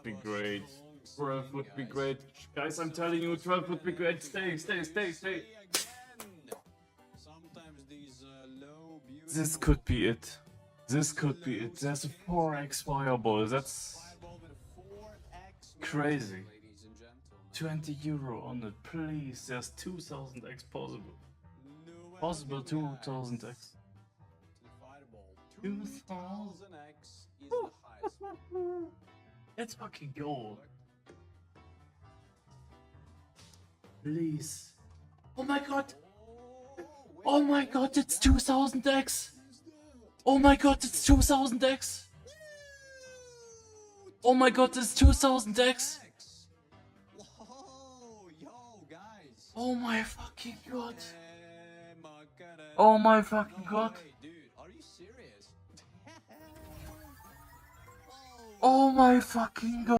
be great. 12 would be great. Guys, I'm telling you, 12 would be great. Stay. This could be it. This could be it. There's a 4x fireball. That's crazy. 20 euro on it, please. There's 2000x possible. Possible 2000x. 2000x. Let's fucking go. Please. Oh my god. Oh my god, it's 2000x. Oh my god, it's 2000x. Oh my god, it's 2000x. Oh my fucking god. Oh my fucking god. Oh my fucking god.